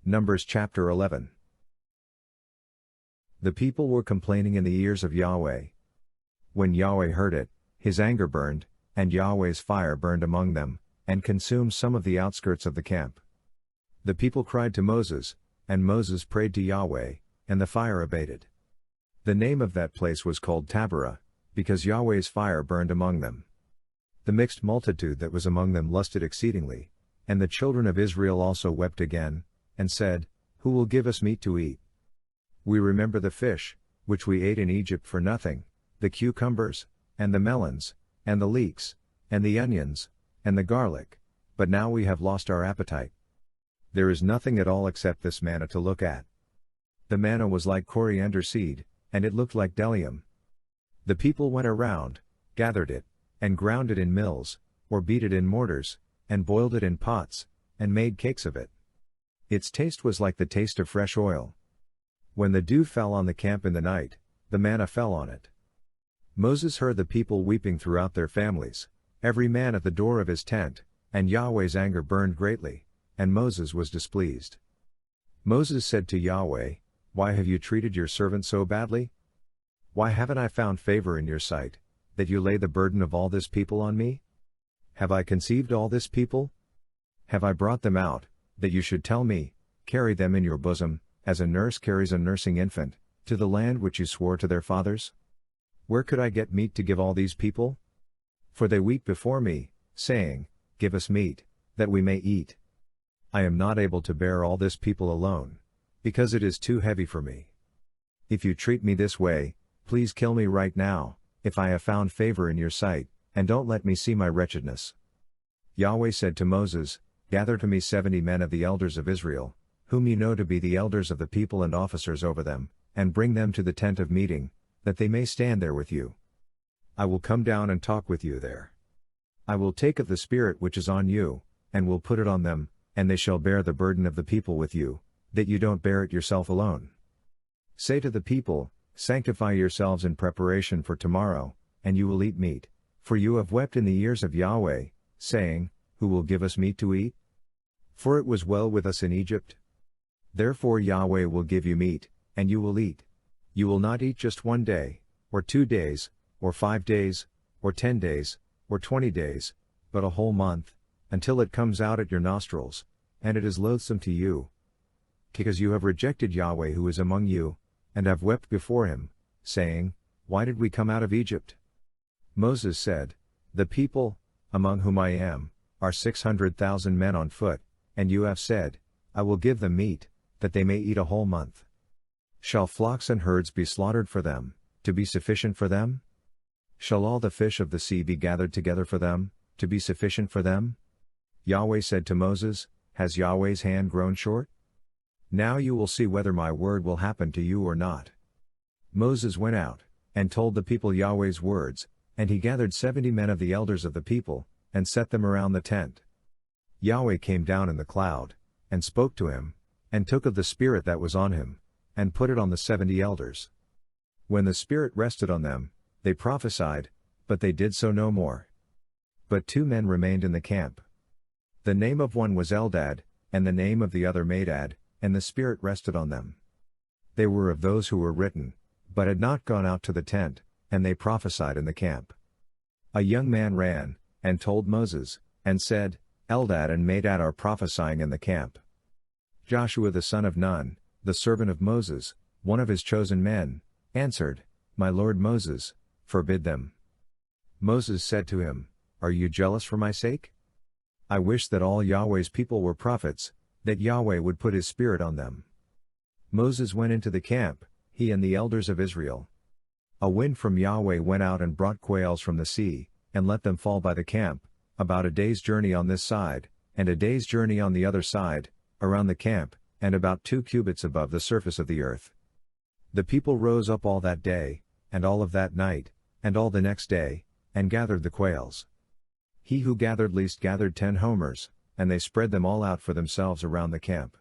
Numbers chapter 11. The people were complaining in the ears of Yahweh. When Yahweh heard it, his anger burned, and Yahweh's fire burned among them, and consumed some of the outskirts of the camp. The people cried to Moses, and Moses prayed to Yahweh, and the fire abated. The name of that place was called Taberah, because Yahweh's fire burned among them. The mixed multitude that was among them lusted exceedingly, and the children of Israel also wept again, and said, Who will give us meat to eat? We remember the fish, which we ate in Egypt for nothing, the cucumbers, and the melons, and the leeks, and the onions, and the garlic, but now we have lost our appetite. There is nothing at all except this manna to look at. The manna was like coriander seed, and it looked like bdellium. The people went around, gathered it, and ground it in mills, or beat it in mortars, and boiled it in pots, and made cakes of it. Its taste was like the taste of fresh oil. When the dew fell on the camp in the night, the manna fell on it. Moses heard the people weeping throughout their families, every man at the door of his tent, and Yahweh's anger burned greatly, and Moses was displeased. Moses said to Yahweh, Why have you treated your servant so badly? Why haven't I found favor in your sight, that you lay the burden of all this people on me? Have I conceived all this people? Have I brought them out, that you should tell me, Carry them in your bosom, as a nurse carries a nursing infant, to the land which you swore to their fathers? Where could I get meat to give all these people? For they weep before me, saying, Give us meat, that we may eat. I am not able to bear all this people alone, because it is too heavy for me. If you treat me this way, please kill me right now, if I have found favor in your sight, and don't let me see my wretchedness. Yahweh said to Moses, Gather to me 70 men of the elders of Israel, whom you know to be the elders of the people and officers over them, and bring them to the tent of meeting, that they may stand there with you. I will come down and talk with you there. I will take of the Spirit which is on you, and will put it on them, and they shall bear the burden of the people with you, that you don't bear it yourself alone. Say to the people, Sanctify yourselves in preparation for tomorrow, and you will eat meat, for you have wept in the ears of Yahweh, saying, Who will give us meat to eat? For it was well with us in Egypt. Therefore Yahweh will give you meat, and you will eat. You will not eat just 1 day, or 2 days, or 5 days, or 10 days, or 20 days, but a whole month, until it comes out at your nostrils, and it is loathsome to you. Because you have rejected Yahweh who is among you, and have wept before him, saying, Why did we come out of Egypt? Moses said, The people, among whom I am, are 600,000 men on foot, and you have said, I will give them meat, that they may eat a whole month. Shall flocks and herds be slaughtered for them, to be sufficient for them? Shall all the fish of the sea be gathered together for them, to be sufficient for them? Yahweh said to Moses, Has Yahweh's hand grown short? Now you will see whether my word will happen to you or not. Moses went out, and told the people Yahweh's words, and he gathered 70 men of the elders of the people, and set them around the tent. Yahweh came down in the cloud, and spoke to him, and took of the Spirit that was on him, and put it on the 70 elders. When the Spirit rested on them, they prophesied, but they did so no more. But 2 men remained in the camp. The name of one was Eldad, and the name of the other Medad, and the Spirit rested on them. They were of those who were written, but had not gone out to the tent, and they prophesied in the camp. A young man ran, and told Moses, and said, Eldad and Medad are prophesying in the camp. Joshua the son of Nun, the servant of Moses, one of his chosen men, answered, My lord Moses, forbid them. Moses said to him, Are you jealous for my sake? I wish that all Yahweh's people were prophets, that Yahweh would put his Spirit on them. Moses went into the camp, he and the elders of Israel. A wind from Yahweh went out and brought quails from the sea, and let them fall by the camp, about a day's journey on this side, and a day's journey on the other side, around the camp, and about 2 cubits above the surface of the earth. The people rose up all that day, and all of that night, and all the next day, and gathered the quails. He who gathered least gathered 10 homers, and they spread them all out for themselves around the camp.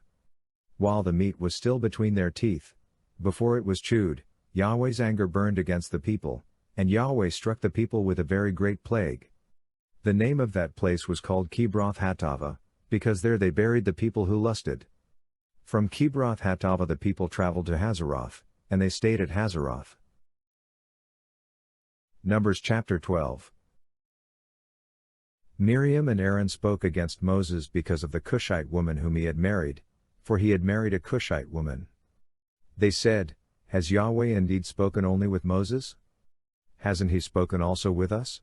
While the meat was still between their teeth, before it was chewed, Yahweh's anger burned against the people, and Yahweh struck the people with a very great plague. The name of that place was called Kibroth Hattaavah, because there they buried the people who lusted. From Kibroth Hattava the people traveled to Hazeroth, and they stayed at Hazeroth. Numbers chapter 12. Miriam and Aaron spoke against Moses because of the Cushite woman whom he had married, for he had married a Cushite woman. They said, "Has Yahweh indeed spoken only with Moses? Hasn't he spoken also with us?"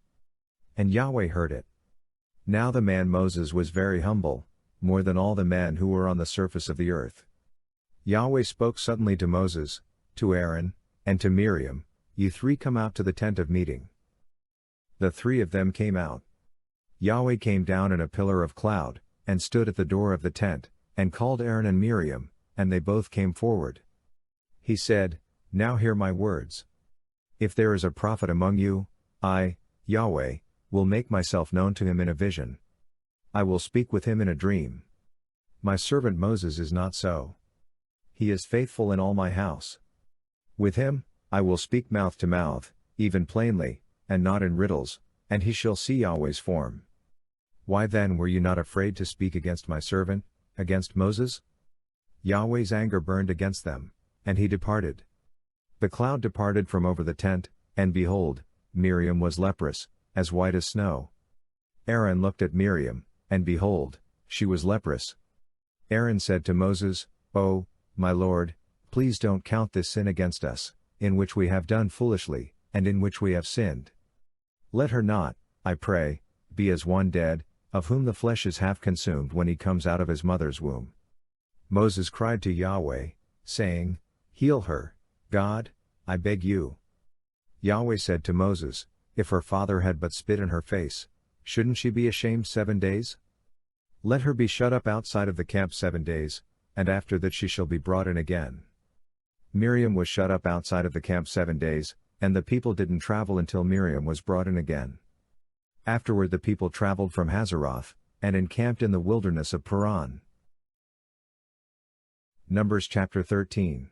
And Yahweh heard it. Now the man Moses was very humble, more than all the men who were on the surface of the earth. Yahweh spoke suddenly to Moses, to Aaron, and to Miriam, "You three come out to the tent of meeting." The three of them came out. Yahweh came down in a pillar of cloud, and stood at the door of the tent, and called Aaron and Miriam, and they both came forward. He said, "Now hear my words. If there is a prophet among you, I, Yahweh, will make myself known to him in a vision. I will speak with him in a dream. My servant Moses is not so. He is faithful in all my house. With him, I will speak mouth to mouth, even plainly, and not in riddles, and he shall see Yahweh's form. Why then were you not afraid to speak against my servant, against Moses?" Yahweh's anger burned against them, and he departed. The cloud departed from over the tent, and behold, Miriam was leprous, as white as snow. Aaron looked at Miriam, and behold, she was leprous. Aaron said to Moses, "Oh, my Lord, please don't count this sin against us, in which we have done foolishly, and in which we have sinned. Let her not, I pray, be as one dead, of whom the flesh is half consumed when he comes out of his mother's womb." Moses cried to Yahweh, saying, "Heal her, God, I beg you." Yahweh said to Moses, "If her father had but spit in her face, shouldn't she be ashamed 7 days? Let her be shut up outside of the camp 7 days, and after that she shall be brought in again." Miriam was shut up outside of the camp 7 days, and the people didn't travel until Miriam was brought in again. Afterward the people traveled from Hazeroth, and encamped in the wilderness of Paran. Numbers chapter 13.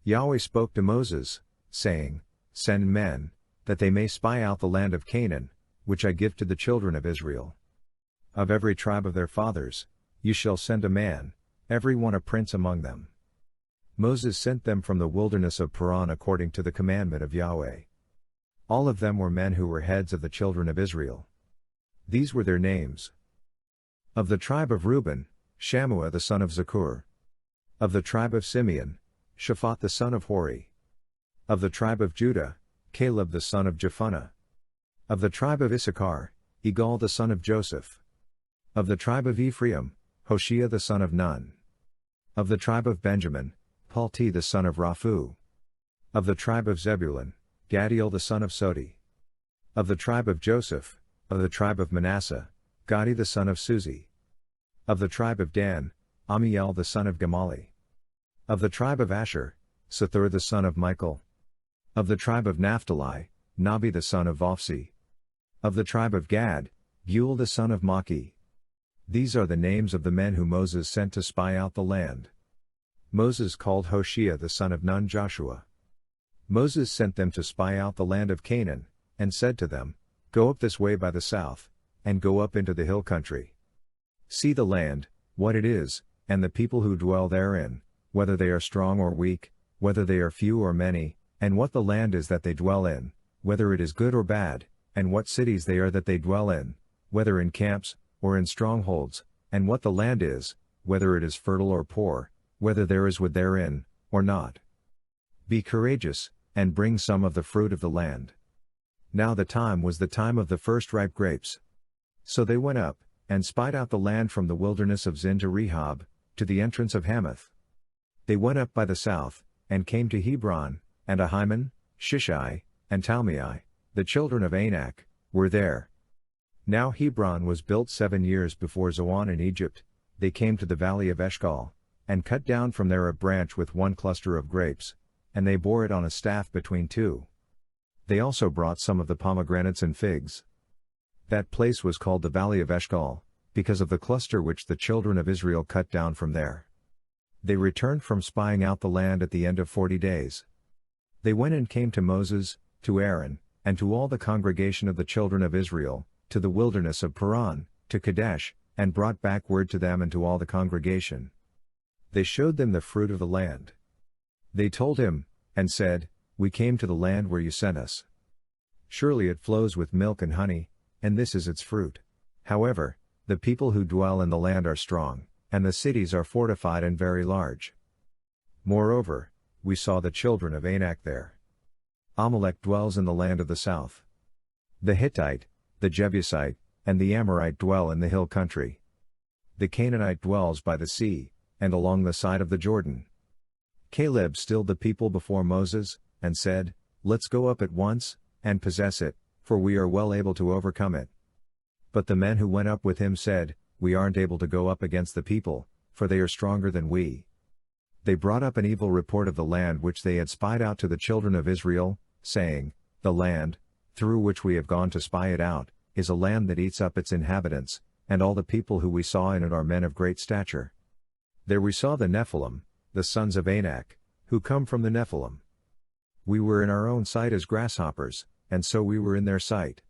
Yahweh spoke to Moses, saying, "Send men, that they may spy out the land of Canaan, which I give to the children of Israel. Of every tribe of their fathers, you shall send a man, every one a prince among them." Moses sent them from the wilderness of Paran according to the commandment of Yahweh. All of them were men who were heads of the children of Israel. These were their names. Of the tribe of Reuben, Shammua the son of Zakur. Of the tribe of Simeon, Shaphat the son of Hori. Of the tribe of Judah, Caleb the son of Jephunneh. Of the tribe of Issachar, Igal the son of Joseph. Of the tribe of Ephraim, Hoshea the son of Nun. Of the tribe of Benjamin, Palti the son of Raphu. Of the tribe of Zebulun, Gadiel the son of Sodi. Of the tribe of Joseph, of the tribe of Manasseh, Gadi the son of Suzi. Of the tribe of Dan, Amiel the son of Gamali. Of the tribe of Asher, Sethur the son of Michael. Of the tribe of Naphtali, Nabi the son of Vophsi. Of the tribe of Gad, Buel the son of Maki. These are the names of the men whom Moses sent to spy out the land. Moses called Hoshea the son of Nun Joshua. Moses sent them to spy out the land of Canaan, and said to them, "Go up this way by the south, and go up into the hill country. See the land, what it is, and the people who dwell therein, whether they are strong or weak, whether they are few or many, and what the land is that they dwell in, whether it is good or bad, and what cities they are that they dwell in, whether in camps, or in strongholds, and what the land is, whether it is fertile or poor, whether there is wood therein, or not. Be courageous, and bring some of the fruit of the land." Now the time was the time of the first ripe grapes. So they went up, and spied out the land from the wilderness of Zin to Rehob, to the entrance of Hamath. They went up by the south, and came to Hebron, and Ahiman, Shishai, and Talmai, the children of Anak, were there. Now Hebron was built 7 years before Zoan in Egypt. They came to the valley of Eshcol, and cut down from there a branch with one cluster of grapes, and they bore it on a staff between two. They also brought some of the pomegranates and figs. That place was called the valley of Eshcol, because of the cluster which the children of Israel cut down from there. They returned from spying out the land at the end of 40 days. They went and came to Moses, to Aaron, and to all the congregation of the children of Israel, to the wilderness of Paran, to Kadesh, and brought back word to them and to all the congregation. They showed them the fruit of the land. They told him, and said, "We came to the land where you sent us. Surely it flows with milk and honey, and this is its fruit. However, the people who dwell in the land are strong, and the cities are fortified and very large. Moreover, we saw the children of Anak there. Amalek dwells in the land of the south. The Hittite, the Jebusite, and the Amorite dwell in the hill country. The Canaanite dwells by the sea, and along the side of the Jordan." Caleb stilled the people before Moses, and said, "Let's go up at once, and possess it, for we are well able to overcome it." But the men who went up with him said, "We aren't able to go up against the people, for they are stronger than we." They brought up an evil report of the land which they had spied out to the children of Israel, saying, "The land, through which we have gone to spy it out, is a land that eats up its inhabitants, and all the people who we saw in it are men of great stature. There we saw the Nephilim, the sons of Anak, who come from the Nephilim. We were in our own sight as grasshoppers, and so we were in their sight.